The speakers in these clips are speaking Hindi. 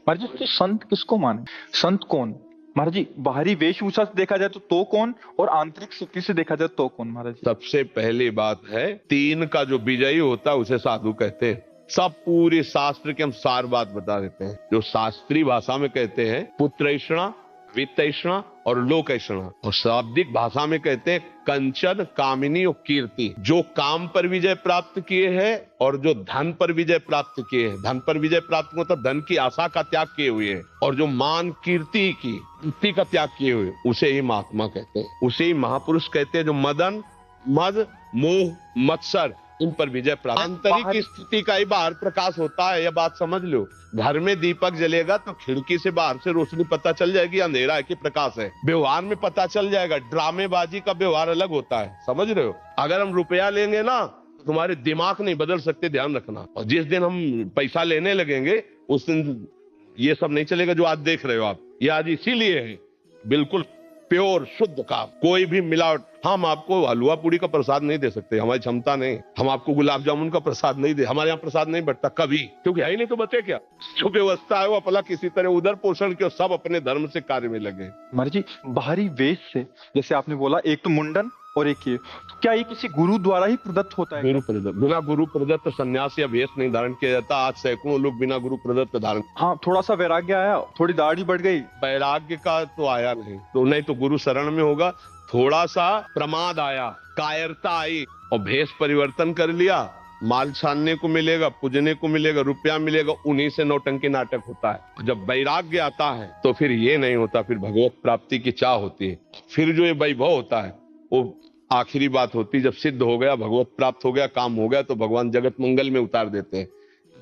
महाराज जी तो संत किसको माने? संत कौन? महाराज जी बाहरी वेशभूषा से देखा जाए तो कौन, और आंतरिक स्थिति से देखा जाए तो कौन महाराज जी? सबसे पहली बात है, तीन का जो विजयी होता है उसे साधु कहते हैं। सब पूरे शास्त्र के हम सार बात बता देते हैं। जो शास्त्रीय भाषा में कहते हैं पुत्रैषणा, वित्तैषणा और लोकैषणा, और शाब्दिक भाषा में कहते हैं कंचन, कामिनी और कीर्ति। जो काम पर विजय प्राप्त किए हैं और जो धन पर विजय प्राप्त किए हैं। धन पर विजय प्राप्त मतलब धन की आशा का त्याग किए हुए हैं, और जो मान कीर्ति का त्याग किए हुए, उसे ही महात्मा कहते हैं, उसे ही महापुरुष कहते हैं। जो मदन, मद, मोह, मत्सर, इन पर विजय प्राप्त। आंतरिक स्थिति का ही बाहर प्रकाश होता है, यह बात समझ लो। घर में दीपक जलेगा तो खिड़की से बाहर से रोशनी पता चल जाएगी अंधेरा है कि प्रकाश है। व्यवहार में पता चल जाएगा। ड्रामेबाजी का व्यवहार अलग होता है, समझ रहे हो। अगर हम रुपया लेंगे ना, तुम्हारे दिमाग नहीं बदल सकते, ध्यान रखना। और जिस दिन हम पैसा लेने लगेंगे उस दिन ये सब नहीं चलेगा जो आज देख रहे हो आप। ये आज इसीलिए है बिल्कुल प्योर शुद्ध का, कोई भी मिलावट। हम आपको हलवा पूड़ी का प्रसाद नहीं दे सकते, हमारी क्षमता नहीं। हम आपको गुलाब जामुन का प्रसाद नहीं दे, हमारे यहाँ प्रसाद नहीं बटता कभी, क्योंकि है ही नहीं। तो बचे क्या? जो व्यवस्था है वो अपना किसी तरह उधर पोषण के, सब अपने धर्म से कार्य में लगे। महाराज जी बाहरी वेश से, जैसे आपने बोला एक तो मुंडन और एक ये, तो क्या ये किसी गुरु द्वारा ही प्रदत्त होता है? गुरु प्रदत्त, बिना गुरु प्रदत्त सन्यास या वेश नहीं धारण किया जाता। आज सैकड़ों लोग बिना गुरु प्रदत्त धारण। हाँ, थोड़ा सा वैराग्य आया, थोड़ी दाढ़ी बढ़ गई, वैराग्य का तो आया नहीं, तो नहीं तो गुरु शरण में होगा। थोड़ा सा प्रमाद आया, कायरता आई, और भेष परिवर्तन कर लिया। माल छानने को मिलेगा, पूजने को मिलेगा, रुपया मिलेगा, उन्हीं से नौटंकी नाटक होता है। जब वैराग्य आता है तो फिर ये नहीं होता, फिर भगवत प्राप्ति की चाह होती है। फिर जो ये वैभव होता है वो आखिरी बात होती है। जब सिद्ध हो गया, भगवत प्राप्त हो गया, काम हो गया, तो भगवान जगत मंगल में उतार देते हैं।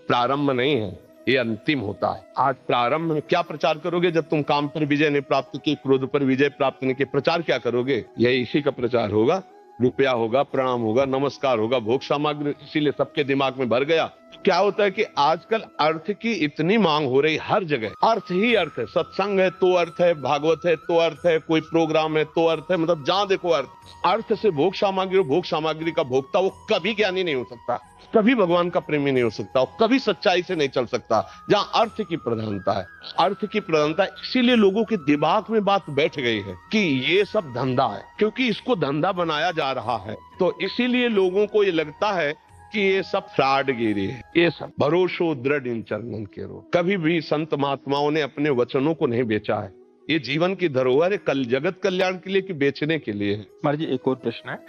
प्रारंभ नहीं है, ये अंतिम होता है। आज प्रारंभ में क्या प्रचार करोगे जब तुम काम पर विजय नहीं प्राप्त की, क्रोध पर विजय प्राप्त नहीं की? प्रचार क्या करोगे? यही इसी का प्रचार होगा। रुपया होगा, प्रणाम होगा, नमस्कार होगा, भोग सामग्री, इसीलिए सबके दिमाग में भर गया। क्या होता है कि आजकल अर्थ की इतनी मांग हो रही, हर जगह अर्थ ही अर्थ है। सत्संग है तो अर्थ है, भागवत है तो अर्थ है, कोई प्रोग्राम है तो अर्थ है, मतलब जहां देखो अर्थ। अर्थ से भोग सामग्री, भोग सामग्री का भोक्ता वो कभी ज्ञानी नहीं हो सकता, कभी भगवान का प्रेमी नहीं हो सकता, और कभी सच्चाई से नहीं चल सकता जहां अर्थ की प्रधानता है। अर्थ की प्रधानता, इसीलिए लोगों के दिमाग में बात बैठ गई है कि ये सब धंधा है, क्योंकि इसको धंधा बनाया जा रहा है। तो इसीलिए लोगों को ये लगता है कि ये सब फ्रॉडगिरी है। ये सब भरोसो दृढ़ इन चरणन के रो। कभी भी संत महात्माओं ने अपने वचनों को नहीं बेचा है। ये जीवन की धरोहर है, कल जगत कल्याण के लिए कि बेचने के लिए है। महाराज जी एक और प्रश्न है,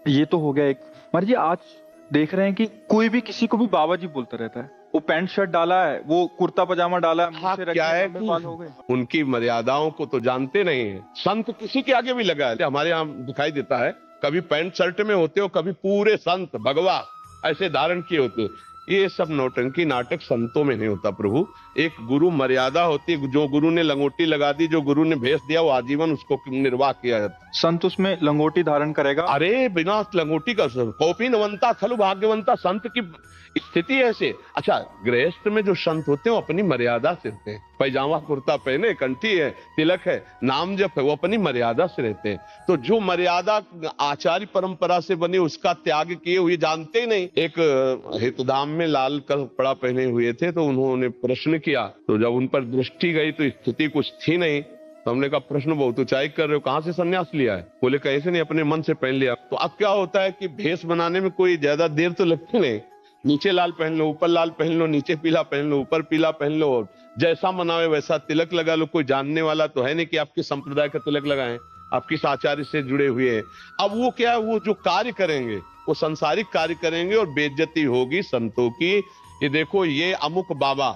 ये तो हो गया एक। महाराज जी आज देख रहे हैं कि कोई भी किसी को भी बाबा जी बोलता रहता है। वो पैंट शर्ट डाला है, वो कुर्ता पजामा डाला है, हाँ, क्या है हो गए। उनकी मर्यादाओं को तो जानते नहीं है। संत किसी के आगे भी लगा है। हमारे यहाँ दिखाई देता है, कभी पैंट शर्ट में होते हो, कभी पूरे संत भगवा ऐसे धारण किए होते। ये सब नौटंकी नाटक संतों में नहीं होता प्रभु। एक गुरु मर्यादा होती है। जो गुरु ने लंगोटी लगा दी, जो गुरु ने भेष दिया, वो आजीवन उसको निर्वाह किया जाता। संत उसमें लंगोटी धारण करेगा? अरे बिना लंगोटी का कौपीनवंता खलु भाग्यवंता, संत की स्थिति ऐसे। अच्छा, गृहस्थ में जो संत होते हैं वो अपनी मर्यादा से रहते हैं। पैजामा कुर्ता पहने, कंठी है, तिलक है, नाम जप है, वो अपनी मर्यादा से रहते हैं। तो जो मर्यादा आचार्य परंपरा से बनी उसका त्याग किए हुए जानते ही नहीं। एक हितधाम में लाल कपड़ा पहने हुए थे, तो उन्होंने प्रश्न किया, तो जब उन पर दृष्टि गई तो स्थिति कुछ थी नहीं। तो हमने कहा प्रश्न बहुत ऊंचाई कर रहे हो, कहां से सन्यास लिया है? बोले कैसे नहीं, अपने मन से पहन लिया। तो अब क्या होता है कि भेष बनाने में कोई ज्यादा देर तो लगती नहीं। नीचे लाल पहन लो, ऊपर लाल पहन लो, नीचे पीला पहन लो, ऊपर पीला पहन लो, जैसा मनावे वैसा तिलक लगा लो। कोई जानने वाला तो है नहीं कि आपके संप्रदाय का तिलक लगाएं, आप किस आचार्य से जुड़े हुए हैं। अब वो क्या है, वो जो कार्य करेंगे वो संसारिक कार्य करेंगे और बेइज्जती होगी संतों की। ये देखो, ये अमुक बाबा,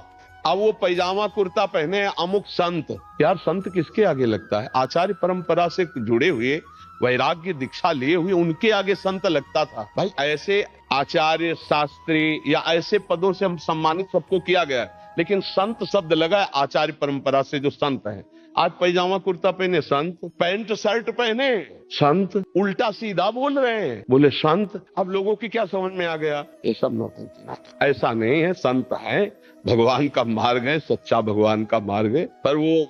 अब वो पैजामा कुर्ता पहने अमुक संत। यार संत किसके आगे लगता है? आचार्य परंपरा से जुड़े हुए, वैराग्य दीक्षा लिए हुए, उनके आगे संत लगता था। भाई ऐसे आचार्य, शास्त्री या ऐसे पदों से हम सम्मानित सबको किया गया, लेकिन संत शब्द लगा है आचार्य परंपरा से जो संत है। आज पैजामा कुर्ता पहने संत, पैंट शर्ट पहने संत, उल्टा सीधा बोल रहे हैं, बोले संत। अब लोगों की क्या समझ में आ गया? ये सब नौटंकी। ऐसा नहीं है, संत है, भगवान का मार्ग है, सच्चा भगवान का मार्ग है, पर वो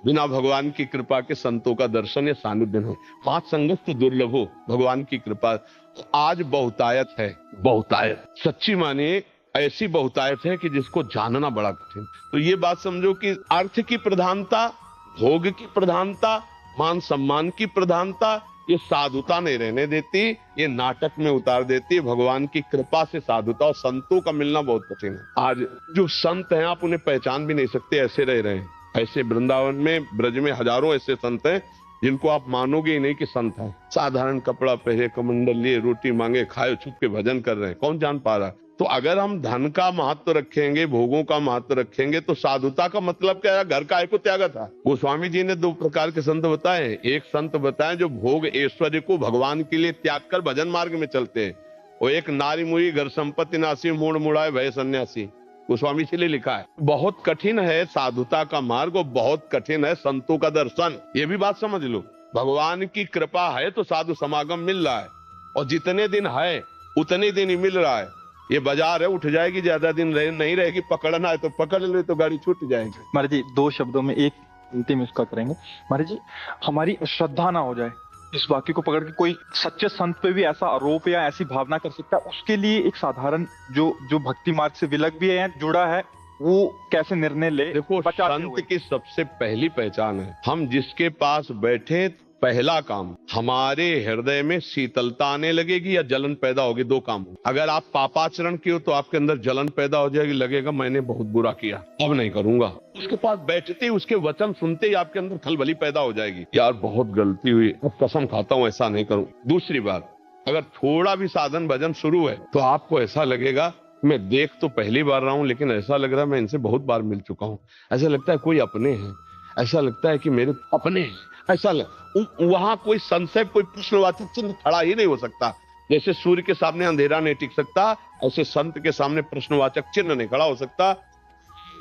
बिना भगवान की कृपा के संतों का दर्शन या सानिध्य हो। पांच संगत तो दुर्लभ हो, भगवान की कृपा आज बहुतायत है। बहुतायत सच्ची मानिए, ऐसी बहुतायत है कि जिसको जानना बड़ा कठिन। तो ये बात समझो कि अर्थ की प्रधानता, भोग की प्रधानता, मान सम्मान की प्रधानता, ये साधुता नहीं रहने देती, ये नाटक में उतार देती है। भगवान की कृपा से साधुता और संतों का मिलना बहुत कठिन है। आज जो संत हैं आप उन्हें पहचान भी नहीं सकते, ऐसे रह रहे हैं। ऐसे वृंदावन में, ब्रज में हजारों ऐसे संत हैं जिनको आप मानोगे ही नहीं कि संत हैं। साधारण कपड़ा पहने, कमंडल लिए, रोटी मांगे, खाए, छुप के भजन कर रहे हैं, कौन जान पा रहा है। तो अगर हम धन का महत्व रखेंगे, भोगों का महत्व रखेंगे, तो साधुता का मतलब क्या है? घर का एको त्यागा था। गोस्वामी जी ने 2 प्रकार के संत बताए। एक संत बताए जो भोग ऐश्वर्य को भगवान के लिए त्याग कर भजन मार्ग में चलते हैं, और एक नारी मुई घर संपत्ति नासी मूड मुड़ाए भय सन्यासी, गोस्वामी जी ने लिखा है। बहुत कठिन है साधुता का मार्ग और बहुत कठिन है संतों का दर्शन। ये भी बात समझ लो। भगवान की कृपा है तो साधु समागम मिल रहा है, और जितने दिन है उतने दिन ही मिल रहा है। ये बाजार है, उठ जाएगी, ज्यादा दिन नहीं रहेगी। पकड़ना है तो पकड़ ले, तो गाड़ी छूट जाएगी। महाराज जी 2 शब्दों में एक अंतिम इसका करेंगे। महाराज जी हमारी श्रद्धा ना हो जाए इस वाक्य को पकड़ के, कोई सच्चे संत पे भी ऐसा आरोप या ऐसी भावना कर सकता है, उसके लिए एक साधारण जो भक्ति मार्ग से विलग भी है, जुड़ा है, वो कैसे निर्णय ले? देखो, संत की सबसे पहली पहचान है, हम जिसके पास बैठे पहला काम, हमारे हृदय में शीतलता आने लगेगी या जलन पैदा होगी। 2 काम। अगर आप पापाचरण किए हो तो आपके अंदर जलन पैदा हो जाएगी, लगेगा मैंने बहुत बुरा किया, अब नहीं करूंगा। उसके पास बैठते ही, उसके वचन सुनते ही आपके अंदर खलबली पैदा हो जाएगी, यार बहुत गलती हुई, अब कसम खाता हूं ऐसा नहीं करूं। दूसरी बात, अगर थोड़ा भी साधन भजन शुरू है तो आपको ऐसा लगेगा, मैं देख तो पहली बार रहा हूं लेकिन ऐसा लग रहा है मैं इनसे बहुत बार मिल चुका हूं, ऐसा लगता है कोई अपने हैं, ऐसा लगता है कि मेरे अपने हैं, ऐसा वहां कोई संशय, कोई प्रश्नवाचक चिन्ह खड़ा ही नहीं हो सकता। जैसे सूर्य के सामने अंधेरा नहीं टिक सकता, ऐसे संत के सामने प्रश्नवाचक चिन्ह नहीं खड़ा हो सकता।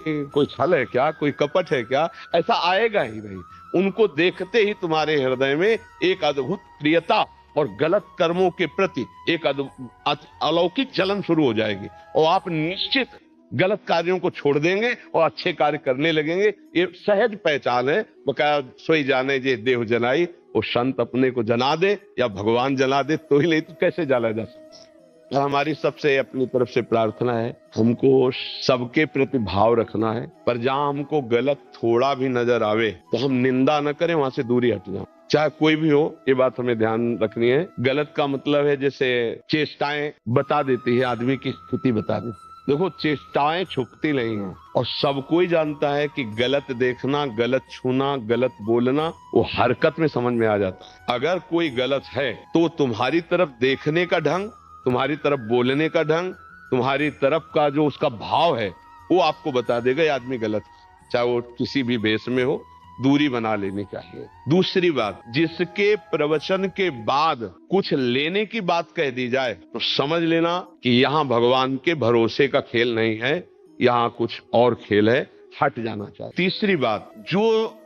कोई छल है क्या, कोई कपट है क्या, ऐसा आएगा ही नहीं। उनको देखते ही तुम्हारे हृदय में एक अद्भुत प्रियता और गलत कर्मों के प्रति एक अलौकिक जलन शुरू हो जाएगी, और आप निश्चित गलत कार्यों को छोड़ देंगे और अच्छे कार्य करने लगेंगे। ये सहज पहचान है। बकाया सोई जाने जे देह जनाई, वो संत अपने को जना दे या भगवान जला दे तो ही, नहीं तो कैसे जला जा सकता। हमारी सबसे अपनी तरफ से प्रार्थना है, हमको सबके प्रति भाव रखना है, पर जहां हमको गलत थोड़ा भी नजर आवे तो हम निंदा न करें, वहां से दूरी हट जाए, चाहे कोई भी हो। ये बात हमें ध्यान रखनी है। गलत का मतलब है जैसे चेष्टाएं बता देती है, आदमी की स्थिति बता देती। देखो, चेष्टाएं छुपती नहीं है, और सब कोई जानता है कि गलत देखना, गलत छूना, गलत बोलना वो हरकत में समझ में आ जाता है। अगर कोई गलत है तो तुम्हारी तरफ देखने का ढंग, तुम्हारी तरफ बोलने का ढंग, तुम्हारी तरफ का जो उसका भाव है वो आपको बता देगा ये आदमी गलत है, चाहे वो किसी भी भेष में हो। दूरी बना लेनी चाहिए। दूसरी बात, जिसके प्रवचन के बाद कुछ लेने की बात कह दी जाए तो समझ लेना कि यहाँ भगवान के भरोसे का खेल नहीं है, यहाँ कुछ और खेल है, हट जाना चाहिए। तीसरी बात, जो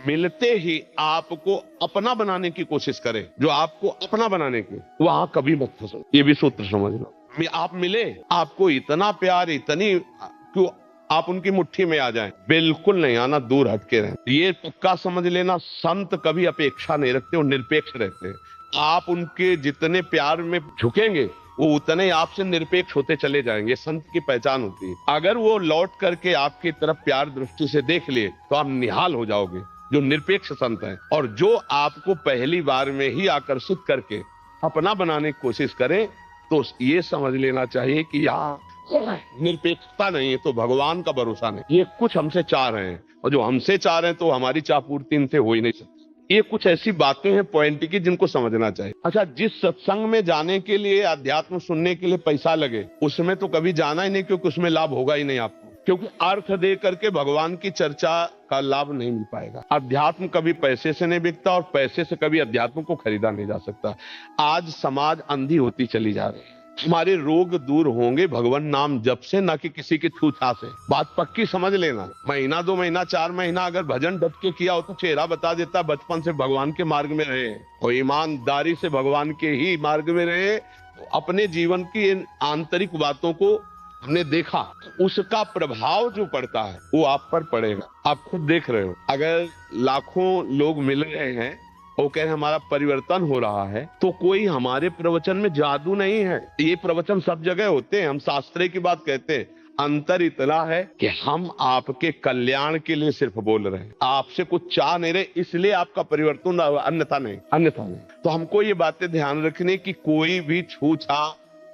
मिलते ही आपको अपना बनाने की कोशिश करे, जो आपको अपना बनाने की, वहां कभी मत फंसो। ये भी सूत्र समझ लो। आप मिले, आपको इतना प्यार, इतनी क्यों आप उनकी मुट्ठी में आ जाएं, बिल्कुल नहीं आना, दूर हटके रहें। ये पक्का समझ लेना, संत कभी अपेक्षा नहीं रखते, वो निरपेक्ष रहते हैं। आप उनके जितने प्यार में झुकेंगे वो उतने आपसे निरपेक्ष होते चले जाएंगे। संत की पहचान होती है। अगर वो लौट करके आपकी तरफ प्यार दृष्टि से देख लिए तो आप निहाल हो जाओगे, जो निरपेक्ष संत हैं। और जो आपको पहली बार में ही आकर्षित करके अपना बनाने की कोशिश करें तो ये समझ लेना चाहिए कि यहाँ निरपेक्षता नहीं है, तो भगवान का भरोसा नहीं। ये कुछ हमसे चाह रहे हैं, और जो हमसे चाह रहे हैं तो हमारी चाह पूर्ति इनसे हो ही नहीं सकती। ये कुछ ऐसी बातें हैं पॉइंट की जिनको समझना चाहिए। अच्छा, जिस सत्संग में जाने के लिए, अध्यात्म सुनने के लिए पैसा लगे, उसमें तो कभी जाना ही नहीं, क्योंकि उसमें लाभ होगा ही नहीं आपको, क्योंकि अर्थ दे करके भगवान की चर्चा का लाभ नहीं मिल पाएगा। अध्यात्म कभी पैसे से नहीं बिकता, और पैसे से कभी अध्यात्म को खरीदा नहीं जा सकता। आज समाज अंधी होती चली जा रही है। हमारे रोग दूर होंगे भगवान नाम जप से, ना कि किसी की छूछा से। बात पक्की समझ लेना। महीना 2 महीना 4 महीना अगर भजन डट के किया हो तो चेहरा बता देता, बचपन से भगवान के मार्ग में रहे और ईमानदारी से भगवान के ही मार्ग में रहे, तो अपने जीवन की इन आंतरिक बातों को हमने देखा, उसका प्रभाव जो पड़ता है वो आप पर पड़ेगा। आप खुद देख रहे हो, अगर लाखों लोग मिल रहे हैं वो कह रहे हैं हमारा परिवर्तन हो रहा है, तो कोई हमारे प्रवचन में जादू नहीं है। ये प्रवचन सब जगह होते हैं, हम शास्त्र की बात कहते हैं। अंतर इतना है कि हम आपके कल्याण के लिए सिर्फ बोल रहे हैं, आपसे कुछ चाह नहीं रहे, इसलिए आपका परिवर्तन, अन्यथा नहीं। तो हमको ये बातें ध्यान रखनी कि कोई भी छूछा,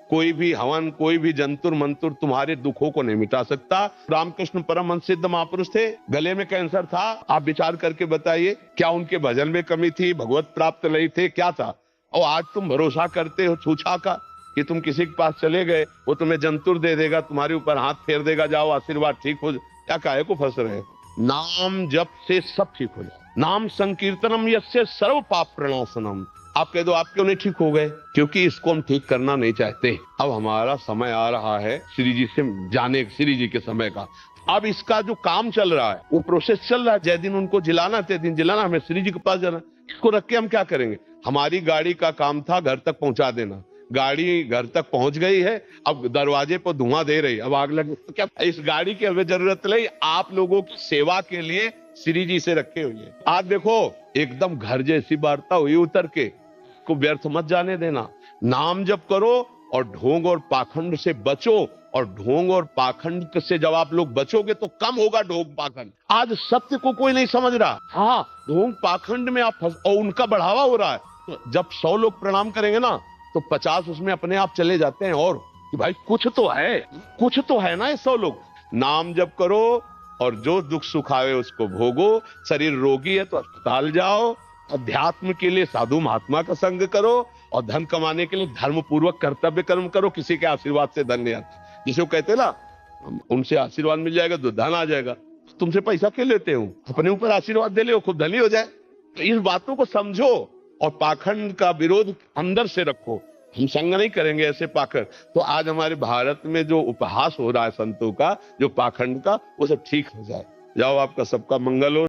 कोई भी हवन, कोई भी जंतुर मंतुर तुम्हारे दुखों को नहीं मिटा सकता। रामकृष्ण परमहंस सिद्ध महापुरुष थे, गले में कैंसर था, आप विचार करके बताइए क्या उनके भजन में कमी थी, भगवत प्राप्त नहीं थे, क्या था? और आज तुम भरोसा करते हो छूछा का कि तुम किसी के पास चले गए, वो तुम्हें जंतुर दे देगा, तुम्हारे ऊपर हाथ फेर देगा, जाओ आशीर्वाद ठीक हो। क्या काहे को फंस रहे हो? नाम जप से सब ठीक हो जाए। नाम संकीर्तनम यस्य सर्व पाप प्रणाशनम। आप कह दो आप क्यों नहीं ठीक हो गए? क्योंकि इसको हम ठीक करना नहीं चाहते। अब हमारा समय आ रहा है श्री जी से जाने, श्री जी के समय का। अब इसका जो काम चल रहा है वो प्रोसेस चल रहा है। जय दिन उनको जिलाना, तय दिन जिलाना, हमें श्री जी के पास जाना। इसको रख के हम क्या करेंगे? हमारी गाड़ी का काम था घर तक पहुंचा देना, गाड़ी घर तक पहुंच गई है, अब दरवाजे पर धुआं दे रही, अब आग लगे तो क्या? इस गाड़ी की हमें जरूरत नहीं, आप लोगों की सेवा के लिए श्री जी से रखे हुए हैं। आज देखो एकदम घर जैसी वार्ता हुई उतर के, को व्यर्थ मत जाने देना। नाम जप करो और ढोंग और पाखंड से बचो। और ढोंग और पाखंड से जब आप लोग बचोगे तो कम होगा ढोंग पाखंड। आज सत्य को कोई नहीं समझ रहा। हाँ, ढोंग पाखंड में आप और उनका बढ़ावा हो रहा है। तो जब 100 लोग प्रणाम करेंगे ना तो 50 उसमें अपने आप चले जाते हैं। और कि भाई कुछ तो है ना। ये 100 लोग नाम जप करो और जो दुख सुख आवे उसको भोगो। शरीर रोगी है तो अस्पताल जाओ, अध्यात्म के लिए साधु महात्मा का संग करो, और धन कमाने के लिए धर्म पूर्वक कर्तव्य कर्म करो। किसी के आशीर्वाद से धन नहीं आता, जिसे वो कहते ना उनसे आशीर्वाद मिल जाएगा तो धन आ जाएगा। तुमसे पैसा क्यों लेते हो? अपने ऊपर आशीर्वाद दे लो, खुद धनी हो जाए। तो इस बातों को समझो और पाखंड का विरोध अंदर से रखो। हम संग नहीं करेंगे ऐसे पाखंड। तो आज हमारे भारत में जो उपहास हो रहा है संतों का, जो पाखंड का, वो सब ठीक हो जाए। जाओ, आपका सबका मंगल हो।